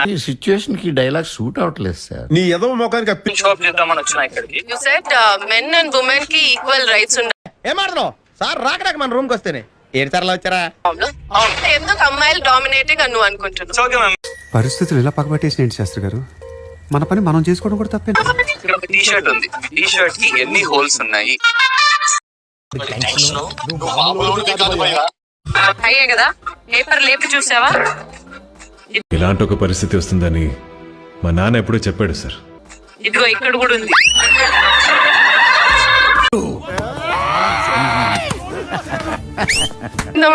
ఈ సిచ్యువేషన్ కి dialogue suit అవట్లేదు సార్. నీ ఎదవ ముఖానికి షాప్ చేద్దామని వచ్చిన ఇక్కడికి. You said men and women కి ఈక్వల్ రైట్స్ ఉండాలి. ఏమాడుతున్నావు సార్? రాకరాక మన రూమ్ కి వస్తేనే ఏడు సార్లు వచ్చారా? ఎందుకు అమ్మాయిలు డామినేటింగ్ అని నువ్వు అనుకుంటున్నావు? Okay ma'am. పరిస్థితులు ఇలా పక్కబట్టేసి ఏంటి శాస్త్రి గారు? మన పని మనం చేసుకోవడం కూడా తప్పే. ఇక్కడ ఒక టీ షర్ట్ ఉంది. టీ షర్ట్ కి ఎన్ని హోల్స్ ఉన్నాయి? అయ్యే కదా పేపర్ లేపి చూసావా? ఇలాంటి ఒక పరిస్థితి వస్తుందని మా నాన్న ఎప్పుడూ చెప్పాడు సార్. ఇదిగో ఇక్కడ కూడా ఉంది.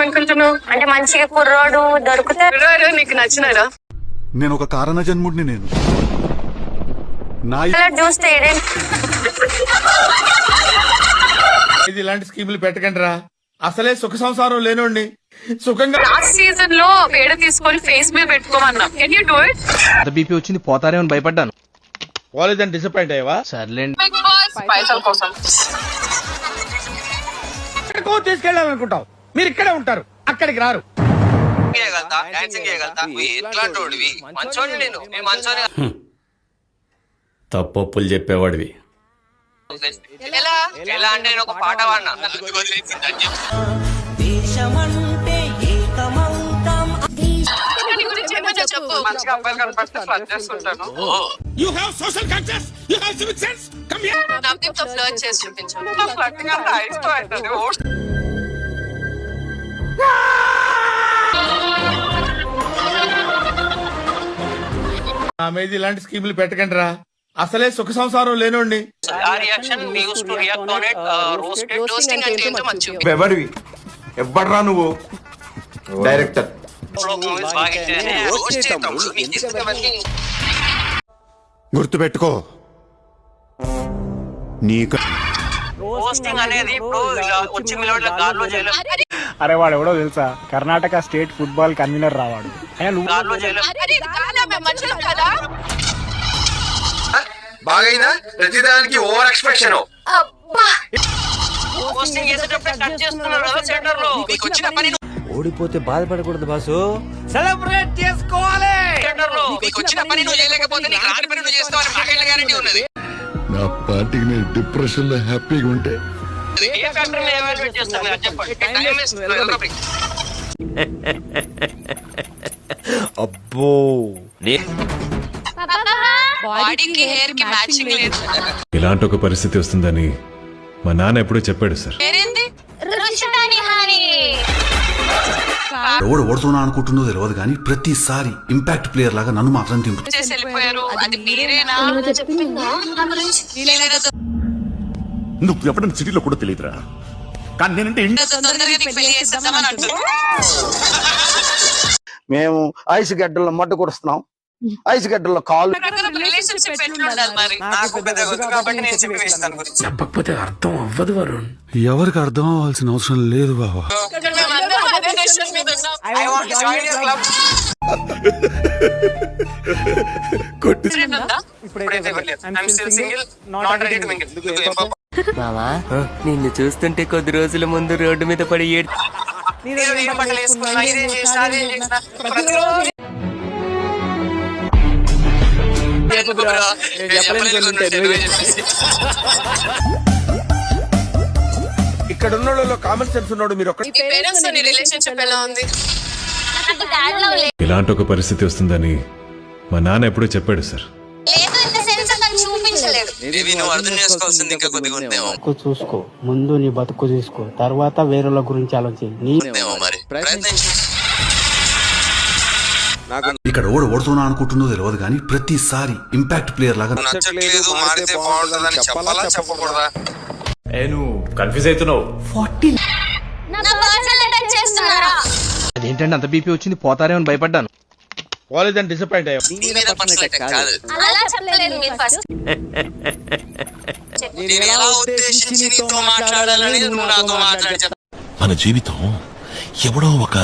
అనుకుంటున్నావు అంటే మంచిగా కుర్రోడు దొరుకుతారు. నీకు నచ్చినారా? నేను ఒక కారణ జన్ముడిని. నేను చూస్తే ఇది ఇలాంటి స్కీములు పెట్టకండి రా. అసలే సుఖ సంసారం లేనోడిని సుఖంగా. లాస్ట్ సీజన్ లో పేడ తీసుకొని ఫేస్ మీద పెట్టుకోమన్నా. Can you do it? BP వచ్చింది పోతారేమని భయపడ్డాను. కాలేజ్ డిసప్పాయింట్ అయ్యవా? సర్లేండి. బిగ్ బాస్ పైసల కోసం ఎక్కడికో తీసుకెళ్ళాలనుకుంటావు, మీరు ఇక్కడే ఉంటారు, అక్కడికి రారు. చేయగలుగుతా, డాన్సింగ్ చేయగలుగుతా. ఎట్లాంటి వాడివి? మంచోడిని నేను. నేను మంచోడిని. తప్పొప్పులు చెప్పేవాడివి. ఎలా ఎలా అంటే నేను ఒక పాట పాడినా. నీ గురించి ఏమైనా చెప్పు. మంచిగా అబ్బాయిలు కనపడితే ఫ్లర్ట్ చేస్తుంటాను. నవ్వుతో ఫ్లర్ట్ చేసి చూపించు. ఫ్లర్టింగ్ అంతా ఐస్తో అవుతుంది. ఆమె ఇలాంటి స్కీములు పెట్టకండి రా. అసలే సుఖ సంసారం లేనోడిని. ఆ reaction we used to react on it. Roasting అంటే ఏంటో మంచి ఎవరివి? ఎవ్వడ్రా నువ్వు? డైరెక్టర్. మూవీస్ బాగా ఇచ్చేది. రోస్ట్ చేస్తాం. నీకు ఇష్టమని గుర్తుపెట్టుకో, నీకు రోస్టింగ్ అనేది ఇప్పుడు ఇలా వచ్చి మిలవడ్ల కార్లో చేయలేదు. అరే వాడు ఎవడో తెలుసా? కర్ణాటక స్టేట్ ఫుట్బాల్ కన్వీనర్ రావాడు. కార్లో చేయలేదు. అరే ఇది కాదా మేము మంచిగా కదా? బాగైనా ప్రతిదానికి ఓవర్ ఎక్స్పెక్షన్. పోస్టింగ్ చేసేటప్పుడు కట్ చేస్తున్నారు కదా సెంటర్ లో. మీకు వచ్చిన పని ఓడిపోతే బాధపడకూడదు బాసు, సెలబ్రేట్ చేసుకోవాలి. సెంటర్ లో మీకు వచ్చిన పని నువ్వు చేయలేకపోతే నీకు రాని పని నువ్వు చేస్తావని మాకైనా గ్యారెంటీ ఉన్నది. నా పార్టీకి నేను డిప్రెషన్ లో హ్యాపీగా ఉంటే ఏ ఫ్యాక్టరీలో ఎవాల్యుయేట్ చేస్తాను అది చెప్పండి. Time waste. అబ్బో బాడీకి హెయిర్ కి మ్యాచింగ్ లేదు. ఇలాంటి ఒక పరిస్థితి వస్తుందని మా నాన్న ఎప్పుడూ చెప్పాడు సార్. పేరేంది? ఎవడు ఓడుతున్నా అనుకుంటుందో తెలియదు కానీ ప్రతిసారి ఇంపాక్ట్ ప్లేయర్ లాగా నన్ను మాత్రం తింటు. చేసి వెళ్ళిపోయారు. అది మీరేనా? నువ్వు ఎప్పుడైనా సిటీలో కూడా తెలియదురా, కానీ నేనంటే తొందరగా నీకు పెళ్లి చేసేద్దామని అంటున్నారు. మేము ఐస్ గడ్డల్లో మడ్డ కొడుస్తున్నాం, ఐస్ గడ్డల్లో కాళ్ళు. రిలేషన్షిప్ ఎట్లుండాలి మరి? నాకు పెద్ద వద్దు కాబట్టి నేను చెప్పేసి దాని గురించి. చెప్పకపోతే అర్థం అవ్వదు వరుణ్. ఎవరికి అర్థం అవ్వాల్సిన అవసరం లేదు బాబా. మేమందరం అదే డెసిషన్ మీద ఉన్నాం. I want to join your club. ఉందా? ఇప్పుడైతే ఇవ్వలేదు. I'm still single, not ready to mingle. మావా నిన్ను చూస్తుంటే కొద్ది రోజుల ముందు రోడ్డు మీద పడి నేను ఏం బట్టలు వేసుకున్నా, ఇదేం చేసినా, అదేం చేసినా, ప్రతిరోజు ఇక్కడ ఉన్న వాళ్ళలో కామన్ సెన్స్ ఉన్నాడు మీరు. మీ పేరెంట్స్ నీ రిలేషన్షిప్ ఎలా ఉంది? ఇలాంటి ఒక పరిస్థితి వస్తుందని మా నాన్న ఎప్పుడూ చెప్పాడు సార్. నువ్వు అర్థం చేసుకోవాల్సింది ఇంకా కొద్దిగా ఉందేమో. చూసుకో, ముందు నీ బతుకు చూసుకో, తర్వాత వేరేల గురించి ఆలోచించి. మరి ప్రయత్నించు. ఇక్కడ ఓడుతున్నా అనుకుంటుందో తెలియదు కానీ ప్రతిసారి ఇంపాక్ట్ ప్లేయర్ లాగా నచ్చట్లేదు, మారితే బాగుంటుందని చెప్పాలా చెప్పకూడదా? నువ్వు కన్ఫ్యూజ్ అవుతున్నావు. అదేంటంటే అంత బీపీ వచ్చింది పోతారేమని భయపడ్డాను. కాలేజ్ డిసప్పాయింట్ అయ్యవా? నీ మీద పర్సనల్ అటాక్ కాదు. నేను ఎలా ఉద్దేశించి నీతో మాట్లాడాలని నువ్వు నాతో మాట్లాడి. మన జీవితం ఎవడో ఒక